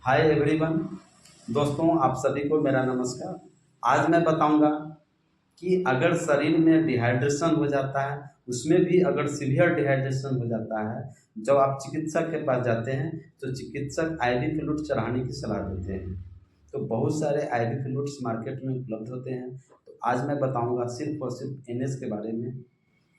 Hi everyone. दोस्तों, आप सभी को मेरा नमस्कार। आज मैं बताऊंगा कि अगर शरीर में डिहाइड्रेशन हो जाता है, उसमें भी अगर सीवियर डिहाइड्रेशन हो जाता है, जब आप चिकित्सक के पास जाते हैं तो चिकित्सक आईवी फ्लूइड चढ़ाने की सलाह देते हैं। तो बहुत सारे आईवी फ्लूइड्स मार्केट में उपलब्ध होते हैं। तो आज मैं बताऊंगा सिर्फ और सिर्फ एनएस के बारे में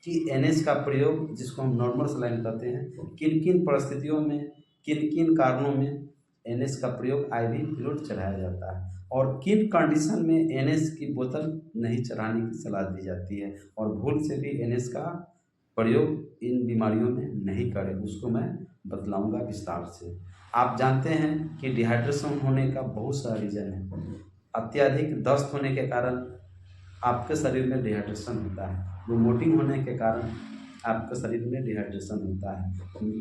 कि एनएस का प्रयोग, जिसको हम नॉर्मल सलाइन कहते हैं, किन किन परिस्थितियों में, किन किन कारणों में एनएस का प्रयोग आईवी फ्लूइड चढ़ाया जाता है और किन कंडीशन में एनएस की बोतल नहीं चढ़ाने की सलाह दी जाती है और भूल से भी एनएस का प्रयोग इन बीमारियों में नहीं करें, उसको मैं बतलाऊंगा विस्तार से। आप जानते हैं कि डिहाइड्रेशन होने का बहुत सारा रीज़न है। अत्यधिक दस्त होने के कारण आपके शरीर में डिहाइड्रेशन होता है। वोमिटिंग होने के कारण आपके शरीर में डिहाइड्रेशन होता है।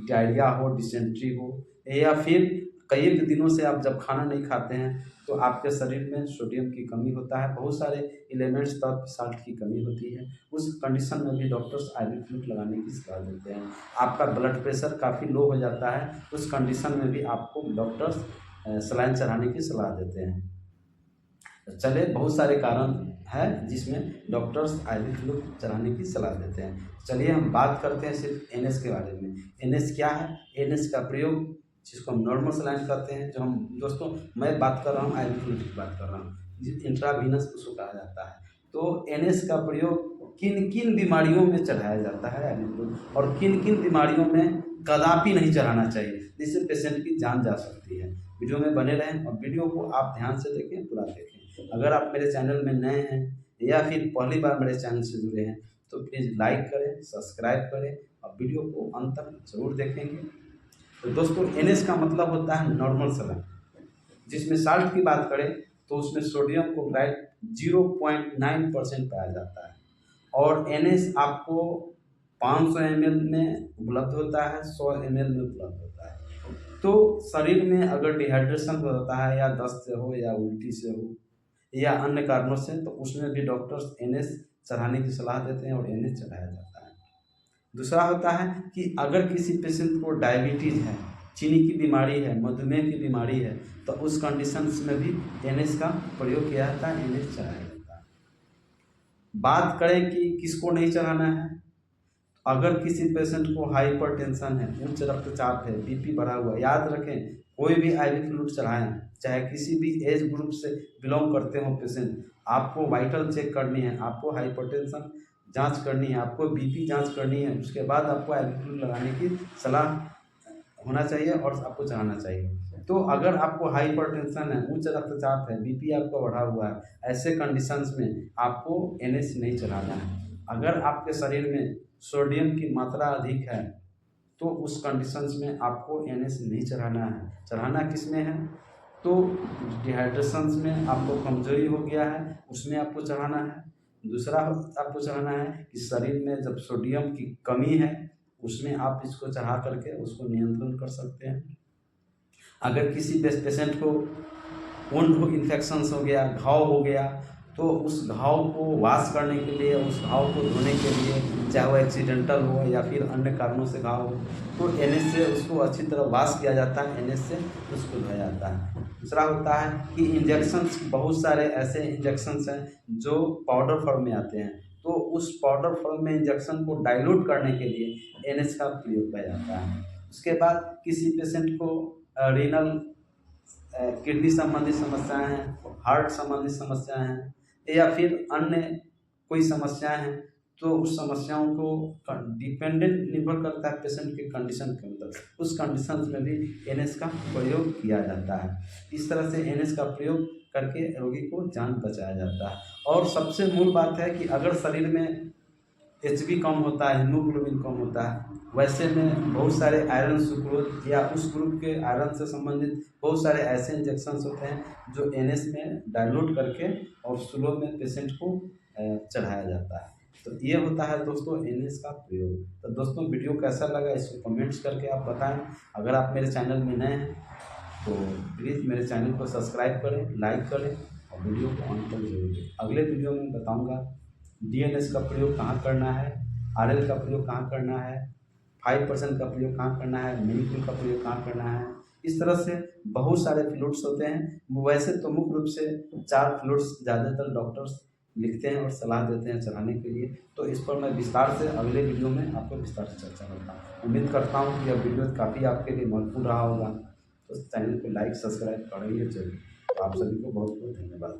डायरिया हो, डिसेंट्री हो, या फिर कई दिनों से आप जब खाना नहीं खाते हैं तो आपके शरीर में सोडियम की कमी होता है, बहुत सारे एलिमेंट्स तत्व साल्ट की कमी होती है। उस कंडीशन में भी डॉक्टर्स आईवी फ्लूइड लगाने की सलाह देते हैं। आपका ब्लड प्रेशर काफ़ी लो हो जाता है, उस कंडीशन में भी आपको डॉक्टर्स सलाइन चढ़ाने की सलाह देते हैं। चले, बहुत सारे कारण है जिसमें डॉक्टर्स आईवी फ्लूइड चढ़ाने की सलाह देते हैं। चलिए हम बात करते हैं सिर्फ एनएस के बारे में। एनएस क्या है? एनएस का प्रयोग, जिसको हम नॉर्मल सलाइन कहते हैं, जो हम दोस्तों मैं बात कर रहा हूँ आईवी फ्लूइड की बात कर रहा हूँ, इंट्रावीनस उसको कहा जाता है। तो एनएस का प्रयोग किन किन बीमारियों में चढ़ाया जाता है आईवी फ्लूइड, और किन किन बीमारियों में कदापि नहीं चढ़ाना चाहिए, जिससे पेशेंट की जान जा सकती है। वीडियो में बने रहें और वीडियो को आप ध्यान से देखें, पूरा देखें। अगर आप मेरे चैनल में नए हैं या फिर पहली बार मेरे चैनल से जुड़े हैं तो प्लीज़ लाइक करें, सब्सक्राइब करें और वीडियो को अंत तक जरूर देखेंगे। तो दोस्तों, एनएस का मतलब होता है नॉर्मल सलाइन। जिसमें साल्ट की बात करें तो उसमें सोडियम क्लोराइड 0.9% पाया जाता है और एनएस आपको 500 ml में उपलब्ध होता है, 100 ml में उपलब्ध होता है। तो शरीर में अगर डिहाइड्रेशन होता है, या दस्त से हो, या उल्टी से हो, या अन्य कारणों से, तो उसमें भी डॉक्टर्स एनएस चढ़ाने की सलाह देते हैं और एनएस चढ़ाया जाता है। दूसरा होता है कि अगर किसी पेशेंट को डायबिटीज़ है, चीनी की बीमारी है, मधुमेह की बीमारी है, तो उस कंडीशंस में भी एनएस का प्रयोग किया जाता है, एनएस चढ़ाया जाता है। बात करें कि किसको नहीं चढ़ाना है, अगर किसी पेशेंट को हाइपरटेंशन है, उच्च रक्तचाप है, बीपी बढ़ा हुआ, याद रखें कोई भी आईवी फ्लूइड चढ़ाएं, चाहे किसी भी एज ग्रुप से बिलोंग करते हो पेशेंट, आपको वाइटल चेक करनी है, आपको हाइपरटेंशन जांच करनी है, आपको बीपी जांच करनी है, उसके बाद आपको आईवी फ्लूइड लगाने की सलाह होना चाहिए और आपको चढ़ाना चाहिए। तो अगर आपको हाइपरटेंशन है, उच्च रक्तचाप है, बीपी आपका बढ़ा हुआ है, ऐसे कंडीशंस में आपको एनएस नहीं चढ़ाना है। अगर आपके शरीर में सोडियम की मात्रा अधिक है तो उस कंडीशंस में आपको एनएस नहीं चढ़ाना है। चढ़ाना किस में है? तो डिहाइड्रेशंस में आपको कमजोरी हो गया है, उसमें आपको चढ़ाना है। दूसरा आपको चढ़ाना है कि शरीर में जब सोडियम की कमी है, उसमें आप इसको चढ़ा करके उसको नियंत्रण कर सकते हैं। अगर किसी पेशेंट को वुंड हो, इन्फेक्शंस हो गया, घाव हो गया, तो उस घाव को वॉश करने के लिए, उस घाव को धोने के लिए, चाहे वो एक्सीडेंटल हो या फिर अन्य कारणों से घाव हो, तो एनएस से उसको अच्छी तरह वॉश किया जाता है, एनएस से उसको धोया जाता है। दूसरा होता है कि इंजेक्शंस, बहुत सारे ऐसे इंजेक्शंस हैं जो पाउडर फॉर्म में आते हैं, तो उस पाउडर फॉर्म में इंजेक्शन को डाइल्यूट करने के लिए एनएस का प्रयोग किया जाता है। उसके बाद किसी पेशेंट को रीनल, किडनी संबंधी समस्याएं हैं, हार्ट संबंधी समस्याएं हैं, या फिर अन्य कोई समस्याएं हैं, तो उस समस्याओं को डिपेंडेंट निर्भर करता है पेशेंट के कंडीशन के अंदर, उस कंडीशन में भी एनएस का प्रयोग किया जाता है। इस तरह से एनएस का प्रयोग करके रोगी को जान बचाया जाता है। और सबसे मूल बात है कि अगर शरीर में एचबी कम होता है, हीमोग्लोबिन कम होता है, वैसे में बहुत सारे आयरन सुक्रोज या उस ग्रुप के आयरन से संबंधित बहुत सारे ऐसे इंजेक्शंस होते हैं जो एनएस में डाइल्यूट करके और स्लो में पेशेंट को चढ़ाया जाता है। तो ये होता है दोस्तों एनएस का प्रयोग। तो दोस्तों, वीडियो कैसा लगा इसको कमेंट्स करके आप बताएं। अगर आप मेरे चैनल में नए हैं तो प्लीज़ मेरे चैनल को सब्सक्राइब करें, लाइक करें और वीडियो को अंत तक जरूर दें। अगले वीडियो में बताऊँगा डीएनएस का प्रयोग कहाँ करना है, आरएल का प्रयोग कहाँ करना है, 5% का प्रयोग कहाँ करना है, मिनिकुल का प्रयोग कहाँ करना है। इस तरह से बहुत सारे फ्लूइड्स होते हैं। वैसे तो मुख्य रूप से 4 फ्लूइड्स ज़्यादातर डॉक्टर्स लिखते हैं और सलाह देते हैं चलाने के लिए। तो इस पर मैं विस्तार से अगले वीडियो में आपको विस्तार से चर्चा करता हूँ। उम्मीद करता हूँ कि यह वीडियो काफ़ी आपके लिए महत्वपूर्ण रहा होगा। तो चैनल को लाइक सब्सक्राइब करेंगे जरूर। तो आप सभी को बहुत बहुत धन्यवाद।